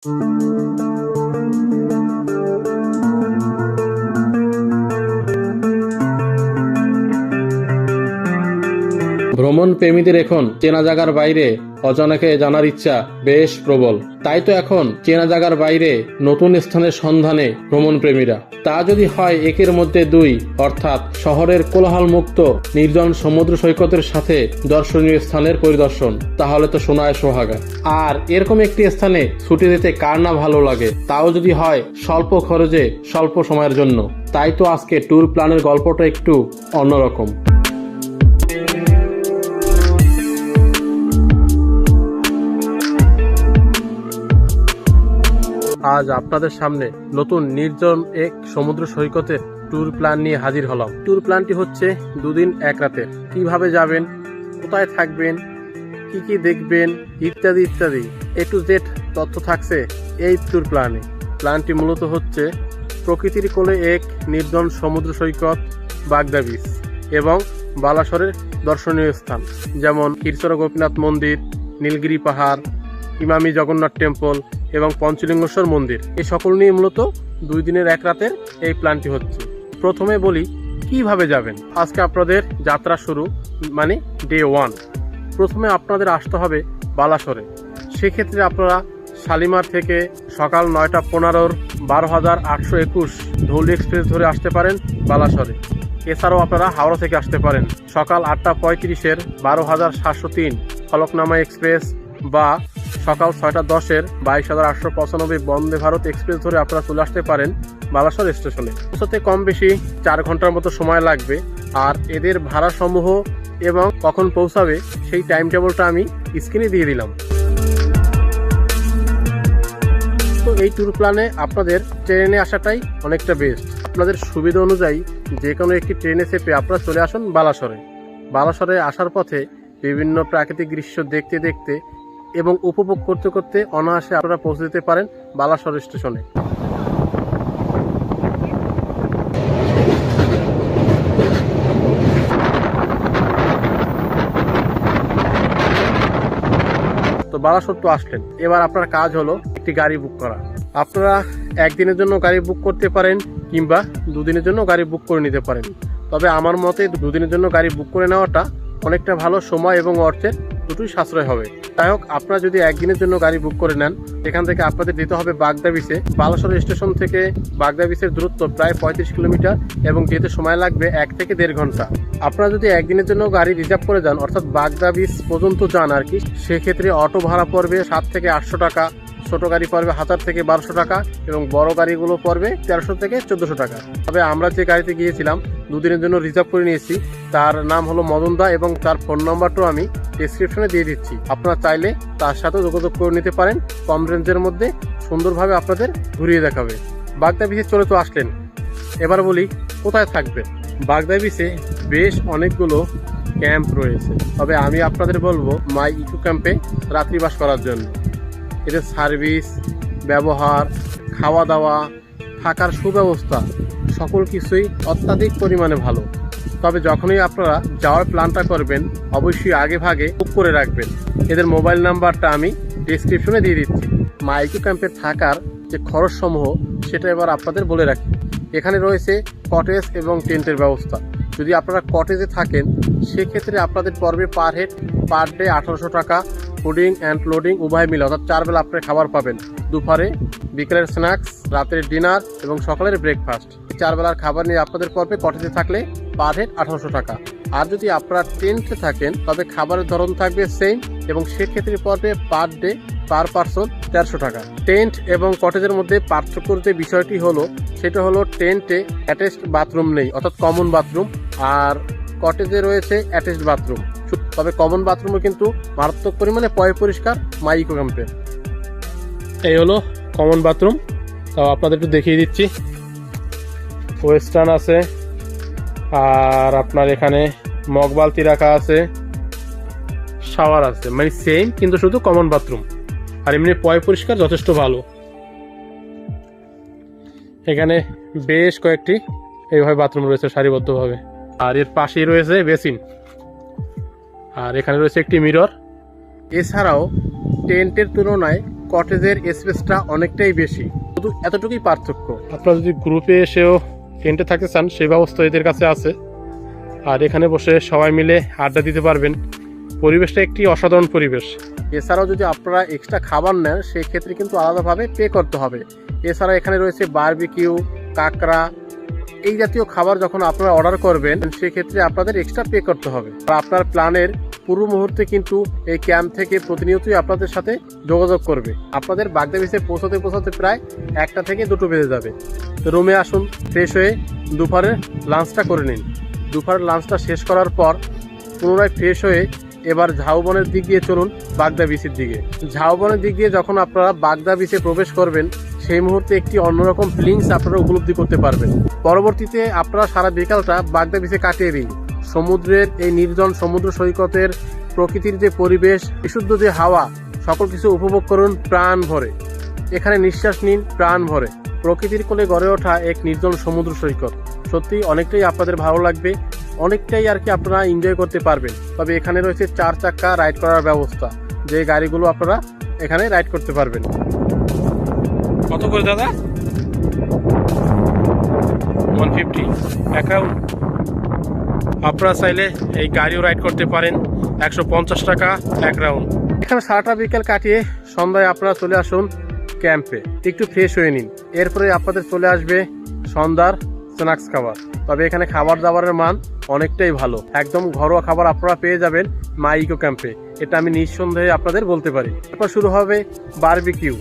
ভ্রমণ প্রেমীদের এখন চেনা জায়গার বাইরে অজানাকে জানার ইচ্ছা বেশ প্রবল। তাই তো এখন চেনা জায়গার বাইরে নতুন স্থানের সন্ধানে ভ্রমণ প্রেমীরা। তা যদি হয় একের মধ্যে দুই, অর্থাৎ শহরের কোলাহল মুক্ত নির্জন সমুদ্র সৈকতের সাথে দর্শনীয় স্থানের পরিদর্শন, তাহলে তো সোনায় সোহাগা। আর এরকম একটি স্থানে ছুটি দিতে কার না ভালো লাগে, তাও যদি হয় স্বল্প খরচে স্বল্প সময়ের জন্য। তাই তো আজকে ট্যুর প্ল্যানের গল্পটা একটু অন্যরকম। আজ আপনাদের সামনে নতুন নির্জন এক সমুদ্র সৈকতের ট্যুর প্ল্যান নিয়ে হাজির হলাম। ট্যুর প্ল্যানটি হচ্ছে 2 দিন 1 রাতের। কিভাবে যাবেন, কোথায় থাকবেন, কি কি দেখবেন, ইত্যাদি ইত্যাদি A to Z তথ্য থাকছে এই ট্যুর প্ল্যানে। প্ল্যানটি মূলত হচ্ছে প্রকৃতির কোলে এক নির্জন সমুদ্র সৈকত, বাগদা বিচ এবং বালাসরের দর্শনীয় স্থান, যেমন ক্ষীরচরা গোপীনাথ মন্দির, নীলগিরি পাহাড়, ইমামি জগন্নাথ টেম্পল এবং পঞ্চলিঙ্গেশ্বর মন্দির। এই সকল নিয়ে মূলত 2 দিনের 1 রাতের এই প্ল্যানটি হচ্ছে। প্রথমে বলি কিভাবে যাবেন। আজকে আপনাদের যাত্রা শুরু, মানে ডে 1। প্রথমে আপনাদের আসতে হবে বালাসরে। সেক্ষেত্রে আপনারা শালিমার থেকে সকাল 9টা 15-র 12,821 ধৌলি এক্সপ্রেস ধরে আসতে পারেন বালাসরে। এছাড়াও আপনারা হাওড়া থেকে আসতে পারেন সকাল 8টা 35-এর 12,703 ফলকনামা এক্সপ্রেস, বা সকাল 6টা 10-এর 22,895 বন্দে ভারত এক্সপ্রেস ধরে আপনারা চলে আসতে পারেন বালাসর স্টেশনে। পৌঁছাতে কম বেশি 4 ঘন্টার মতো সময় লাগবে। আর এদের ভাড়া সমূহ এবং কখন পৌঁছাবে সেই টাইম টেবলটা আমি স্ক্রিনে দিয়ে দিলাম। তো এই ট্যুর প্ল্যানে আপনাদের ট্রেনে আসাটাই অনেকটা বেস্ট। আপনাদের সুবিধা অনুযায়ী যে কোনো একটি ট্রেনে চেপে আপনারা চলে আসুন বালাসরে। বালাসরে আসার পথে বিভিন্ন প্রাকৃতিক দৃশ্য দেখতে দেখতে এবং উপভোগ করতে করতে অনায়াসে আপনারা পৌঁছে যেতে পারেন বালাসর স্টেশনে। তো বালাসর তো আসলেন, এবার আপনার কাজ হলো একটি গাড়ি বুক করা। আপনারা 1 দিনের জন্য গাড়ি বুক করতে পারেন কিংবা 2 দিনের জন্য গাড়ি বুক করে নিতে পারেন। তবে আমার মতে 2 দিনের জন্য গাড়ি বুক করে নেওয়াটা অনেকটা ভালো, সময় এবং অর্থের দুটোই সাশ্রয় হবে। যাই হোক, আপনারা যদি 1 দিনের জন্য গাড়ি বুক করে নেন, এখান থেকে আপনাদের যেতে হবে বাগদা বিচে। বালাসর স্টেশন থেকে বাগদা বিচের দূরত্ব প্রায় 35 কিলোমিটার এবং যেতে সময় লাগবে 1 থেকে 1.5 ঘন্টা। আপনারা যদি 1 দিনের জন্য গাড়ি রিজার্ভ করে যান, অর্থাৎ বাগদা বিচ পর্যন্ত যান আর কি, সেক্ষেত্রে অটো ভাড়া পড়বে 700 থেকে 800 টাকা, ছোট গাড়ি পড়বে 1000 থেকে 1200 টাকা এবং বড় গাড়িগুলো পড়বে 1300 থেকে 1400 টাকা। তবে আমরা যে গাড়িতে গিয়েছিলাম 2 দিনের জন্য রিজার্ভ করে নিয়েছি, তার নাম হলো মদন দা এবং তার ফোন নাম্বারটাও আমি ডেসক্রিপশনে দিয়ে দিচ্ছি। আপনারা চাইলে তার সাথে যোগাযোগ করে নিতে পারেন। কম রেঞ্জের মধ্যে সুন্দরভাবে আপনাদের ঘুরিয়ে দেখাবে। বাগদা বিচে চলে তো আসলেন, এবার বলি কোথায় থাকবেন। বাগদা বিচে বেশ অনেকগুলো ক্যাম্প রয়েছে, তবে আমি আপনাদের বলবো মাই ইকো ক্যাম্পে রাত্রিবাস করার জন্য। এদের সার্ভিস, ব্যবহার, খাওয়া দাওয়া, থাকার সুব্যবস্থা সকল কিছুই অত্যাধিক পরিমাণে ভালো। তবে যখনই আপনারা যাওয়ার প্ল্যানটা করবেন, অবশ্যই আগে ভাগে বুক করে রাখবেন। এদের মোবাইল নাম্বারটা আমি ডেসক্রিপশনে দিয়ে দিচ্ছি। মাই ইকো ক্যাম্পে থাকার যে খরচ সমূহ সেটা এবার আপনাদের বলে রাখি। এখানে রয়েছে কটেজ এবং টেন্টের ব্যবস্থা। যদি আপনারা কটেজে থাকেন, সেক্ষেত্রে আপনাদের পড়বে পার হেড পার ডে 1800 টাকা। ফুডিং অ্যান্ড লোডিং উভয় মিলে, অর্থাৎ 4 বেলা আপনারা খাবার পাবেন। দুপুরে, বিকেলের স্ন্যাক্স, রাতের ডিনার এবং সকালের ব্রেকফাস্ট। 4 বেলার খাবার নিয়ে আপনাদের পড়বে কটেজে থাকলে পার হেড 1800 টাকা। আর যদি আপনারা টেন্টে থাকেন, তবে খাবারের ধরন থাকবে সেম এবং সেক্ষেত্রে পড়বে পার ডে পার পারসন 1300 টাকা। টেন্ট এবং কটেজের মধ্যে পার্থক্যর যে বিষয়টি হলো, সেটা হলো টেন্টে অ্যাটাচড বাথরুম নেই, অর্থাৎ কমন বাথরুম, আর কটেজে রয়েছে অ্যাটাচড বাথরুম। তবে কমন বাথরুমও কিন্তু মারাত্মক পরিমাণে পরিষ্কার মাই ইকো ক্যাম্পে। এই হলো কমন বাথরুম, তাও আপনাদের একটু দেখিয়ে দিচ্ছি। ওয়েস্টার্ন আছে, আর আপনার এখানে মগ বালতি রাখা আছে, শাওয়ার আছে, মানে সেম কিন্তু শুধু কমন বাথরুম। আর এমনি পরিষ্কার যথেষ্ট ভালো। এখানে বেশ কয়েকটি এইভাবে বাথরুম রয়েছে সারিবদ্ধভাবে, আর এর পাশেই রয়েছে বেসিন, আর এখানে রয়েছে একটি মিরর। এছাড়াও টেন্টের তুলনায় কটেজের স্পেসটা অনেকটাই বেশি, শুধু এতটুকুই পার্থক্য। আপনারা যদি গ্রুপে এসেও টেন্টে থাকতে চান সেই ব্যবস্থা এদের কাছে আছে, আর এখানে বসে সবাই মিলে আড্ডা দিতে পারবেন। পরিবেশটা একটি অসাধারণ পরিবেশ। এছাড়াও যদি আপনারা এক্সট্রা খাবার নেন সেক্ষেত্রে কিন্তু আলাদাভাবে পে করতে হবে। এছাড়া এখানে রয়েছে বারবিকিউ, কাঁকড়া, এই জাতীয় খাবার যখন আপনারা অর্ডার করবেন সেক্ষেত্রে আপনাদের এক্সট্রা পে করতে হবে। আর আপনার প্ল্যানের পূর্ব মুহূর্তে কিন্তু এই ক্যাম্প থেকে প্রতিনিয়তই আপনাদের সাথে যোগাযোগ করবে। আপনাদের বাগদা বিচে পৌঁছাতে প্রায় 1টা থেকে 2টো বেজে যাবে। রুমে আসুন, ফ্রেশ হয়ে দুপুরের লাঞ্চটা করে নিন। দুপুরের লাঞ্চটা শেষ করার পর পুনরায় ফ্রেশ হয়ে এবার ঝাউবনের দিক দিয়ে চলুন বাগদা বিচের দিকে। ঝাউবনের দিক দিয়ে যখন আপনারা বাগদা বিচে প্রবেশ করবেন সেই মুহূর্তে একটি অন্যরকম ফিলিংস আপনারা উপলব্ধি করতে পারবেন। পরবর্তীতে আপনারা সারা বিকালটা বাগদা বিচে কাটিয়ে দিন। সমুদ্রের এই নির্জন সমুদ্র সৈকতের প্রকৃতির যে পরিবেশ, বিশুদ্ধ যে হাওয়া, সকল কিছু উপভোগ করুন প্রাণ ভরে। এখানে নিঃশ্বাস নিন প্রাণ ভরে। প্রকৃতির কোলে গড়ে ওঠা এক নির্জন সমুদ্র সৈকত সত্যি অনেকটাই আপনাদের ভালো লাগবে, অনেকটাই আর কি আপনারা এনজয় করতে পারবেন। তবে এখানে রয়েছে 4 চাক্কা রাইড করার ব্যবস্থা, যে গাড়িগুলো আপনারা এখানে রাইড করতে পারবেন। কত করে দাদা? 150 এক রাউন্ড। আপনারা চাইলে এই গাড়িও রাইড করতে পারেন, 150 টাকা এক রাউন্ড। এখানে সারাটা বিকেল কাটিয়ে সন্ধ্যায় আপনারা চলে আসুন ক্যাম্পে, একটু ফ্রেশ হয়ে নিন। এরপরে আপনাদের চলে আসবে সন্ধ্যার স্ন্যাক্স খাবার। তবে এখানে খাবার দাবারের মান অনেকটাই ভালো, একদম ঘরোয়া খাবার আপনারা পেয়ে যাবেন মাই ইকো ক্যাম্পে, এটা আমি নিঃসন্দেহে আপনাদের বলতে পারি। এরপর শুরু হবে বারবিকিউ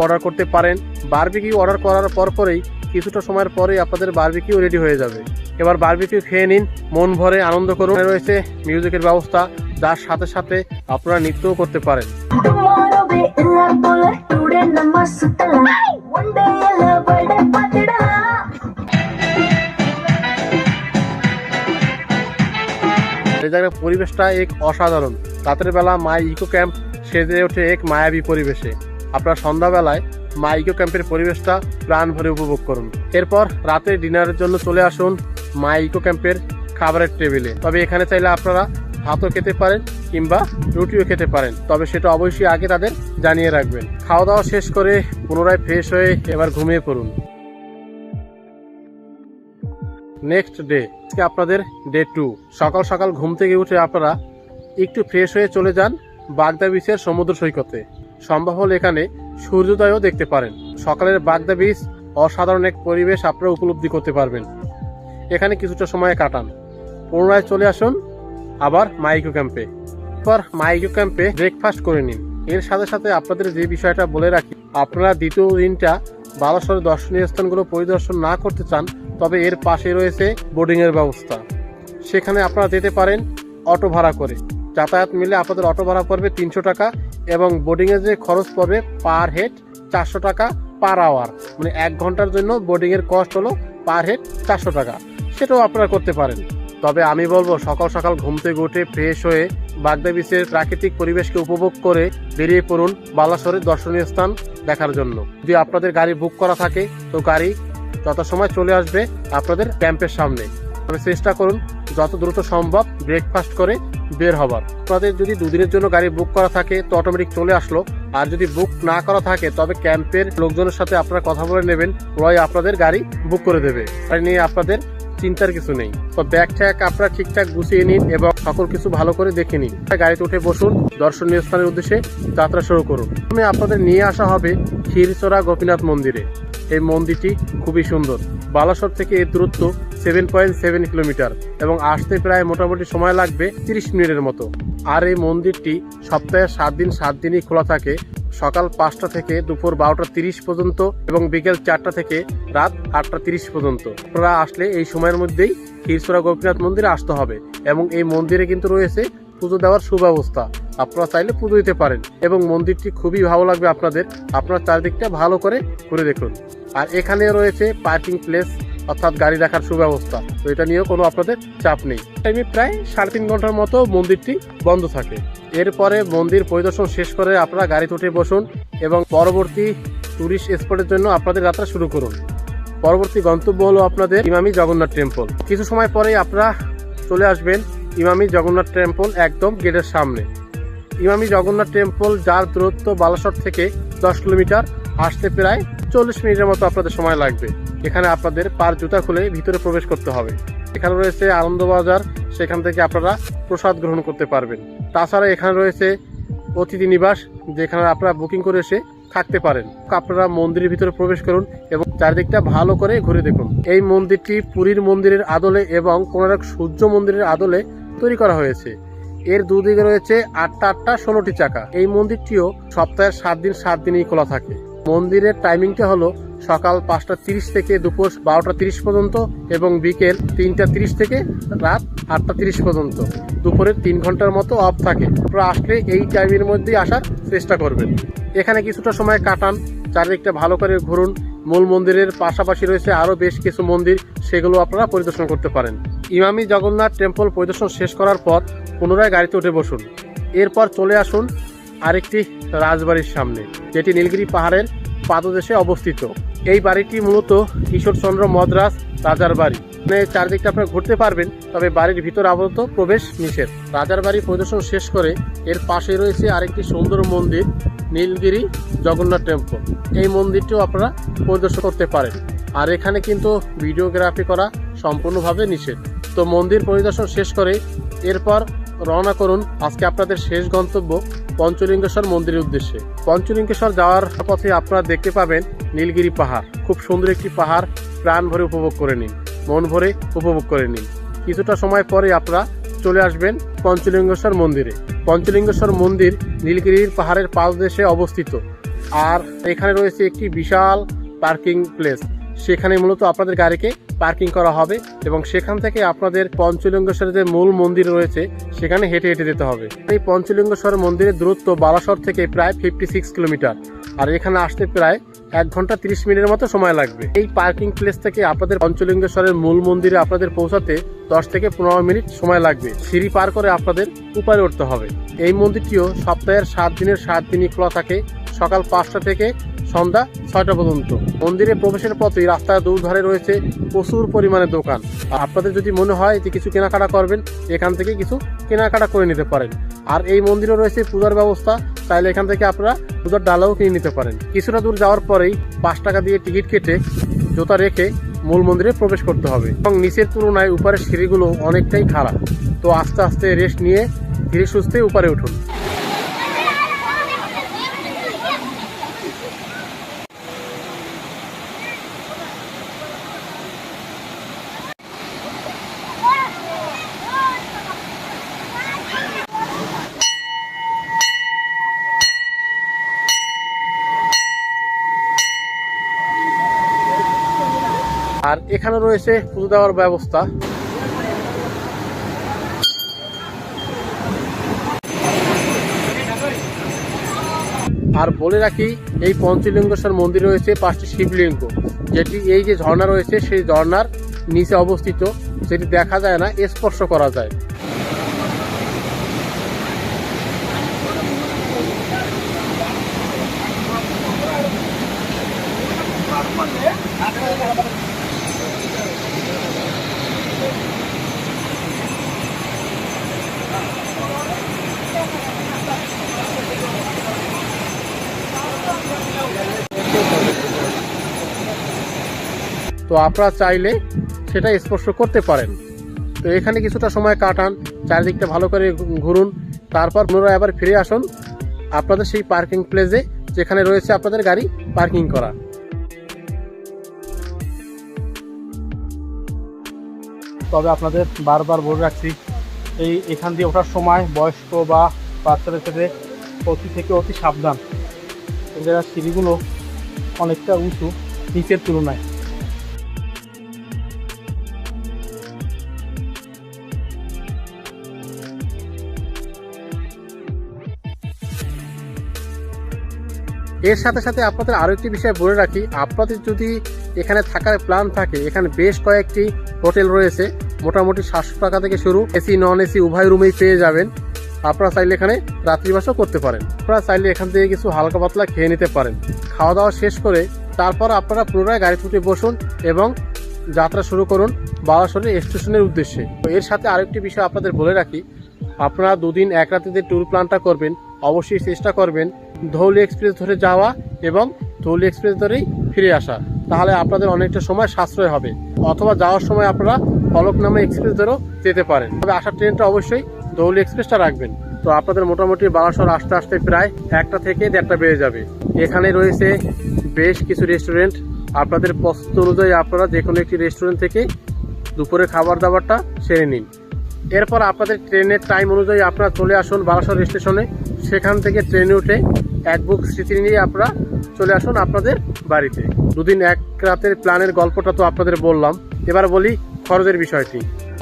অর্ডার করতে পারেন। বারবিকিউ অর্ডার করার পরেই কিছুটা সময়ের পরেই আপনাদের বারবিকিউ রেডি হয়ে যাবে। এবার বারবিকিউ খেয়ে নিন, মন ভরে আনন্দ করুন। রয়েছে মিউজিকের ব্যবস্থা, যার সাথে সাথে আপনারা নৃত্যও করতে পারেন। এই জায়গার পরিবেশটা এক অসাধারণ। রাতের বেলা মাই ইকো ক্যাম্প সেজে ওঠে এক মায়াবী পরিবেশে। আপনারা সন্ধ্যাবেলায় মাই ইকো ক্যাম্পের পরিবেশটা প্রাণ ভরে উপভোগ করুন। এরপর রাতে ডিনারের জন্য চলে আসুন মাই ইকো ক্যাম্পের খাবারের টেবিলে। তবে এখানে চাইলে আপনারা ভাতও খেতে পারেন কিংবা রুটিও খেতে পারেন, তবে সেটা অবশ্যই আগে তাদের জানিয়ে রাখবেন। খাওয়া দাওয়া শেষ করে পুনরায় ফ্রেশ হয়ে এবার ঘুমিয়ে পড়ুন। নেক্সট ডে, আজকে আপনাদের ডে 2। সকাল সকাল ঘুম থেকে উঠে আপনারা একটু ফ্রেশ হয়ে চলে যান বাগদা বিচের সমুদ্র সৈকতে। সম্ভব হলে এখানে সূর্যোদয়ও দেখতে পারেন। সকালের বাগদা বিচ অসাধারণ এক পরিবেশ আপনারা উপলব্ধি করতে পারবেন। এখানে কিছুটা সময় কাটান, পুনরায় চলে আসুন আবার মাই ইকো ক্যাম্পে। এরপর মাই ইকো ক্যাম্পে ব্রেকফাস্ট করে নিন। এর সাথে সাথে আপনাদের যে বিষয়টা বলে রাখি, আপনারা দ্বিতীয় দিনটা বালাসরের দর্শনীয় স্থানগুলো পরিদর্শন না করতে চান, তবে এর পাশে রয়েছে বোর্ডিংয়ের ব্যবস্থা। সেখানে আপনারা যেতে পারেন অটো ভাড়া করে। যাতায়াত মিলে আপনাদের অটো ভাড়া পড়বে 300 টাকা, এবং বোর্ডিংয়ের যে খরচ পড়বে পার হেড 400 টাকা পার আওয়ার, মানে 1 ঘন্টার জন্য বোর্ডিংয়ের কস্ট হলো পার হেড 400 টাকা। সেটাও আপনারা করতে পারেন। তবে আমি বলবো সকাল সকাল ঘুম থেকে উঠে ফ্রেশ হয়ে বাগদা বিচের প্রাকৃতিক পরিবেশকে উপভোগ করে বেরিয়ে পড়ুন বালাসরের দর্শনীয় স্থান দেখার জন্য। যদি আপনাদের গাড়ি বুক করা থাকে তো গাড়ি যথাসময় চলে আসবে আপনাদের ক্যাম্পের সামনে। তবে চেষ্টা করুন যত দ্রুত সম্ভব ব্রেকফাস্ট করে বের হবার। আপনাদের যদি 2 দিনের জন্য গাড়ি বুক করা থাকে তো অটোমেটিক চলে আসলো, আর যদি বুক না করা থাকে তবে ক্যাম্পের লোকজনের সাথে আপনারা কথা বলে নেবেন, ওরাই আপনাদের গাড়ি বুক করে দেবে। তাই নিয়ে আপনাদের চিন্তার কিছু নেই। তো ব্যাগ ট্যাগ আপনারা ঠিকঠাক গুছিয়ে নিন এবং সকল কিছু ভালো করে দেখে নিন। গাড়িতে উঠে বসুন, দর্শনীয় স্থানের উদ্দেশ্যে যাত্রা শুরু করুন। প্রথমে আপনাদের নিয়ে আসা হবে ক্ষীরচোরা গোপীনাথ মন্দিরে। এই মন্দিরটি খুবই সুন্দর। বালাসর থেকে এর দূরত্ব 7.7 কিলোমিটার এবং আসতে প্রায় মোটামুটি সময় লাগবে 30 মিনিটের মতো। আর এই মন্দিরটি সপ্তাহে 7 দিন 7 দিনই খোলা থাকে, সকাল 5টা থেকে দুপুর 12টা 30 পর্যন্ত এবং বিকেল 4টা থেকে রাত 8টা 30 পর্যন্ত। আপনারা আসলে এই সময়ের মধ্যেই ক্ষীরচোরা গোপীনাথ মন্দিরে আসতে হবে, এবং এই মন্দিরে কিন্তু রয়েছে পুজো দেওয়ার সুব্যবস্থা। আপনারা চাইলে পুজো দিতে পারেন এবং মন্দিরটি খুবই ভালো লাগবে আপনাদের। আপনারা চারদিকটা ভালো করে ঘুরে দেখুন। আর এখানে রয়েছে পার্কিং প্লেস, অর্থাৎ গাড়ি রাখার সুব্যবস্থা। তো এটা নিয়েও কোনো আপনাদের চাপ নেই। টাইমে প্রায় 3.5 ঘন্টার মতো মন্দিরটি বন্ধ থাকে। এরপরে মন্দির পরিদর্শন শেষ করে আপনারা গাড়িতে উঠে বসুন এবং পরবর্তী টুরিস্ট স্পটের জন্য আপনাদের যাত্রা শুরু করুন। পরবর্তী গন্তব্য হলো আপনাদের ইমামি জগন্নাথ টেম্পল। কিছু সময় পরেই আপনারা চলে আসবেন ইমামি জগন্নাথ টেম্পল একদম গেটের সামনে। ইমামি জগন্নাথ টেম্পল, যার দূরত্ব বালাসর থেকে 10 কিলোমিটার, আসতে প্রায় 40 মিনিটের মতো আপনাদের সময় লাগবে। এখানে আপনাদের পার জুতা খুলে ভিতরে প্রবেশ করতে হবে। এখানে রয়েছে আনন্দবাজার, সেখান থেকে আপনারা প্রসাদ গ্রহণ করতে পারবেন। তাছাড়া এখানে রয়েছে অতিথি নিবাস, যেখানে আপনারা বুকিং করে এসে থাকতে পারেন। আপনারা মন্দিরের ভিতরে প্রবেশ করুন এবং চারিদিকটা ভালো করে ঘুরে দেখুন। এই মন্দিরটি পুরীর মন্দিরের আদলে এবং কোণারক সূর্য মন্দিরের আদলে তৈরি করা হয়েছে। এর দুদিকে রয়েছে 8টা 16টি চাকা। এই মন্দিরটিও সপ্তাহের 7 দিন 7 দিনই খোলা থাকে। মন্দিরের টাইমিংটা হলো সকাল 5টা 30 থেকে দুপুর 12টা 30 পর্যন্ত এবং বিকেল 3টা 30 থেকে রাত 8টা 30 পর্যন্ত। দুপুরের 3 ঘন্টার মতো অফ থাকে। আপনারা আসলে এই টাইমের মধ্যেই আসার চেষ্টা করবেন। এখানে কিছুটা সময় কাটান, চারিদিকটা ভালো করে ঘুরুন। মূল মন্দিরের পাশাপাশি রয়েছে আরও বেশ কিছু মন্দির, সেগুলো আপনারা পরিদর্শন করতে পারেন। ইমামি জগন্নাথ টেম্পল পরিদর্শন শেষ করার পর পুনরায় গাড়িতে উঠে বসুন। এরপর চলে আসুন আরেকটি রাজবাড়ির সামনে, যেটি নীলগিরি পাহাড়ের পাদদেশে অবস্থিত। এই বাড়িটি মূলত ঈশ্বরচন্দ্র মদ্রাস রাজার বাড়ি। চারদিকটা আপনারা ঘুরতে পারবেন, তবে বাড়ির ভিতর আপাতত প্রবেশ নিষেধ। রাজার বাড়ি পরিদর্শন শেষ করে এর পাশে রয়েছে আরেকটি সুন্দর মন্দির, নীলগিরি জগন্নাথ টেম্পল। এই মন্দিরটিও আপনারা পরিদর্শন করতে পারেন। আর এখানে কিন্তু ভিডিওগ্রাফি করা সম্পূর্ণভাবে নিষেধ। তো মন্দির পরিদর্শন শেষ করে এরপর রওনা করুন আজকে আপনাদের শেষ গন্তব্য পঞ্চলিঙ্গেশ্বর মন্দিরের উদ্দেশ্যে। পঞ্চলিঙ্গেশ্বর যাওয়ার পথে আপনারা দেখতে পাবেন নীলগিরি পাহাড়। খুব সুন্দর একটি পাহাড়, প্রাণ ভরে উপভোগ করে নিন, মন ভরে উপভোগ করে নিন। কিছুটা সময় পরে আপনারা চলে আসবেন পঞ্চলিঙ্গেশ্বর মন্দিরে। পঞ্চলিঙ্গেশ্বর মন্দির নীলগিরির পাহাড়ের পাদদেশে অবস্থিত। আর এখানে রয়েছে একটি বিশাল পার্কিং প্লেস, সেখানে মূলত আপনাদের গাড়িকে পার্কিং করা হবে এবং সেখান থেকে আপনাদের পঞ্চলিঙ্গেশ্বরের যে মূল মন্দির রয়েছে সেখানে হেঁটে হেঁটে যেতে হবে। এই পঞ্চলিঙ্গেশ্বর মন্দিরের দূরত্ব বালাসর থেকে প্রায় 56 কিলোমিটার, আর এখানে আসতে প্রায় 1 ঘন্টা 30 মিনিটের মতো সময় লাগবে। এই পার্কিং প্লেস থেকে আপনাদের পঞ্চলিঙ্গেশ্বরের মূল মন্দিরে আপনাদের পৌঁছাতে 10 থেকে 15 মিনিট সময় লাগবে। সিঁড়ি পার করে আপনাদের উপরে উঠতে হবে। এই মন্দিরটিও সপ্তাহের 7 দিনের 7 দিনই খোলা থাকে, সকাল 5টা থেকে সন্ধ্যা 6টা পর্যন্ত। মন্দিরে প্রবেশের পথেই রাস্তার দুধারে রয়েছে প্রচুর পরিমাণে দোকান। আপনাদের যদি মনে হয় যে কিছু কেনাকাটা করবেন, এখান থেকে কিছু কেনাকাটা করে নিতে পারেন। আর এই মন্দিরে রয়েছে পূজার ব্যবস্থা, চাইলে এখান থেকে আপনারা পূজার ডালাও কিনে নিতে পারেন। কিছুটা দূর যাওয়ার পরেই 5 টাকা দিয়ে টিকিট কেটে জুতা রেখে মূল মন্দিরে প্রবেশ করতে হবে। এবং নিচের তুলনায় উপরের সিঁড়িগুলো অনেকটাই খারাপ, তো আস্তে আস্তে রেস্ট নিয়ে ধীরে সুস্থে উপরে উঠুন। আর এখানে রয়েছে পুজো দেওয়ার ব্যবস্থা। আর বলে রাখি, এই পঞ্চলিঙ্গেশ্বর মন্দিরে রয়েছে 5টি শিবলিঙ্গ, যেটি এই যে ঝর্ণা রয়েছে সেই ঝর্ণার নিচে অবস্থিত, যেটি দেখা যায় না, স্পর্শ করা যায়। তো আপনারা চাইলে সেটা স্পর্শ করতে পারেন। তো এখানে কিছুটা সময় কাটান, চারিদিকটা ভালো করে ঘুরুন, তারপর পুনরায় আবার ফিরে আসুন আপনাদের সেই পার্কিং প্লেসে, যেখানে রয়েছে আপনাদের গাড়ি পার্কিং করা। তবে আপনাদের বারবার বলে রাখছি, এখান দিয়ে ওঠার সময় বয়স্ক বা বাচ্চাদের সাথে অতি সাবধান। এদের সিঁড়িগুলো অনেকটা উঁচু নিচের তুলনায়। এর সাথে সাথে আপনাদের আরও একটি বিষয় বলে রাখি, আপনাদের যদি এখানে থাকার প্ল্যান থাকে, এখানে বেশ কয়েকটি হোটেল রয়েছে। মোটামুটি 700 টাকা থেকে শুরু, এসি নন এসি উভয় রুমেই পেয়ে যাবেন। আপনারা চাইলে এখানে রাত্রিবাসও করতে পারেন। আপনারা চাইলে এখান থেকে কিছু হালকা পাতলা খেয়ে নিতে পারেন। খাওয়া দাওয়া শেষ করে তারপর আপনারা পুনরায় গাড়ি তুলে বসুন এবং যাত্রা শুরু করুন বালাসরের স্টেশনের উদ্দেশ্যে। তো এর সাথে আরেকটি বিষয় আপনাদের বলে রাখি, আপনারা 2 দিন 1 রাতে যে ট্যুর প্ল্যানটা করবেন অবশ্যই চেষ্টা করবেন ধৌলি এক্সপ্রেস ধরে যাওয়া এবং ধৌলি এক্সপ্রেস ধরেই ফিরে আসা, তাহলে আপনাদের অনেকটা সময় সাশ্রয় হবে। অথবা যাওয়ার সময় আপনারা ফলকনামা এক্সপ্রেস ধরেও যেতে পারেন, তবে আসার ট্রেনটা অবশ্যই ধৌলি এক্সপ্রেসটা রাখবেন। তো আপনাদের মোটামুটি বালাসর আসতে আসতে প্রায় 1টা থেকে 1:30 বেজে যাবে। এখানে রয়েছে বেশ কিছু রেস্টুরেন্ট, আপনাদের পছন্দ অনুযায়ী আপনারা যে কোনো একটি রেস্টুরেন্ট থেকে দুপুরে খাবার দাবারটা সেরে নিন। এরপর আপনাদের ট্রেনের টাইম অনুযায়ী আপনারা চলে আসুন বালাসর স্টেশনে। সেখান থেকে ট্রেনে উঠে এক বুক স্মৃতি নিয়ে আপনারা চলে আসুন আপনাদের বাড়িতে। 2 দিন 1 রাতের প্ল্যানের গল্পটা তো আপনাদের বললাম। এবার বলি খরচের বিষয়টি।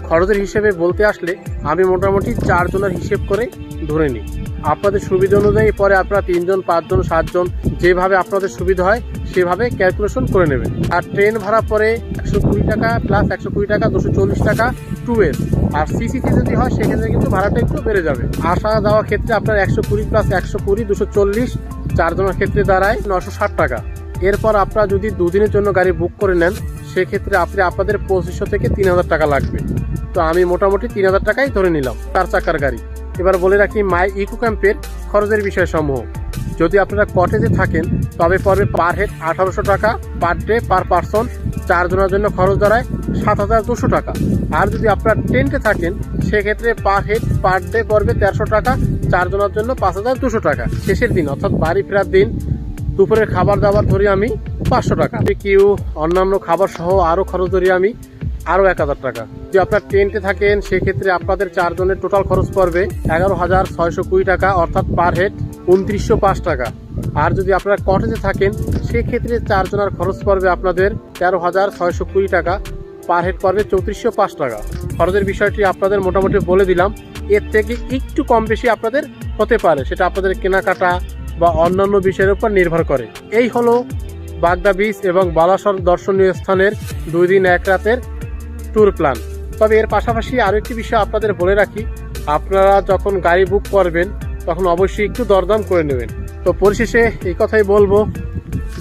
খরচের হিসেবে বলতে আসলে আমি মোটামুটি 4 জনের হিসেব করে ধরে নিই। আপনাদের সুবিধা অনুযায়ী পরে আপনারা 3 জন 5 জন 7 জন যেভাবে আপনাদের সুবিধা হয় সেভাবে ক্যালকুলেশন করে নেবেন। আর ট্রেন ভাড়া পরে 120 টাকা প্লাস 120 টাকা 240 টাকা 2S। আর সিসিতে যদি হয় সেক্ষেত্রে কিন্তু ভাড়াটা একটু বেড়ে যাবে। আসা যাওয়ার ক্ষেত্রে আপনার 120 প্লাস 120 240 4 জনের ক্ষেত্রে দাঁড়ায় 960 টাকা। এরপর আপনারা যদি 2 দিনের জন্য গাড়ি বুক করে নেন সেক্ষেত্রে আপনাদের 2500 থেকে 3000 টাকা লাগবে। তো আমি মোটামুটি 3000 টাকাই ধরে নিলাম 4 চাকার গাড়ি। এবার বলে রাখি মাই ইকো ক্যাম্পের খরচের বিষয়সমূহ। যদি আপনারা কটেজে থাকেন তবে পড়বে পার হেড 1800 টাকা, পার ডে পার পারসন 4 জনের জন্য খরচ দাঁড়ায় 7200 টাকা। আর যদি আপনারা টেন্টে থাকেন সেক্ষেত্রে পার হেড পার ডে পড়বে 1300 টাকা, 4 জনের জন্য 5200 টাকা। শেষের দিন অর্থাৎ বাড়ি ফেরার দিন দুপুরের খাবার দাবার ধরে আমি 500 টাকা, কেউ অন্যান্য খাবার সহ আরও খরচ ধরি আমি আরও 1000 টাকা। যদি আপনার টেন্টে থাকেন সেক্ষেত্রে আপনাদের 4 জনের টোটাল খরচ পড়বে 11,620 টাকা, অর্থাৎ পার হেড 2905 টাকা। আর যদি আপনারা কটেজে থাকেন সেক্ষেত্রে 4 জনের খরচ পড়বে আপনাদের 13,620 টাকা, পার হেড পড়বে 3405 টাকা। খরচের বিষয়টি আপনাদের মোটামুটি বলে দিলাম। এর থেকে একটু কম বেশি আপনাদের হতে পারে, সেটা আপনাদের কেনাকাটা বা অন্যান্য বিষয়ের উপর নির্ভর করে। এই হলো বাগদা বিচ এবং বালাসর দর্শনীয় স্থানের 2 দিন 1 রাতের ট্যুর প্ল্যান। তবে এর পাশাপাশি আরও একটি বিষয় আপনাদের বলে রাখি, আপনারা যখন গাড়ি বুক করবেন তখন অবশ্যই একটু দরদাম করে নেবেন। তো পরিশেষে এই কথাই বলবো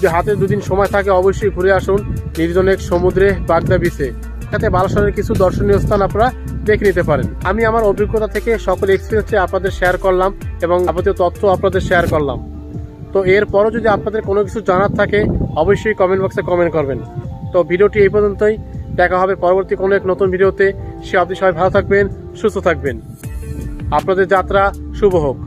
যে হাতে 2 দিন সময় থাকে অবশ্যই ঘুরে আসুন নির্জন এক সমুদ্রে বাগদা বিচে। সাথে বালাসরের কিছু দর্শনীয় স্থান আপনারা দেখে নিতে পারেন। আমি আমার অভিজ্ঞতা থেকে সকল এক্সপিরিয়েন্সে আপনাদের শেয়ার করলাম এবং যাবতীয় তথ্য আপনাদের শেয়ার করলাম। তো এরপরও যদি আপনাদের কোনো কিছু জানার থাকে অবশ্যই কমেন্ট বক্সে কমেন্ট করবেন। তো ভিডিওটি এই পর্যন্তই, দেখা হবে পরবর্তী কোনো এক নতুন ভিডিওতে। সে আপনি সবাই ভালো থাকবেন, সুস্থ থাকবেন, আপনাদের যাত্রা শুভ হোক।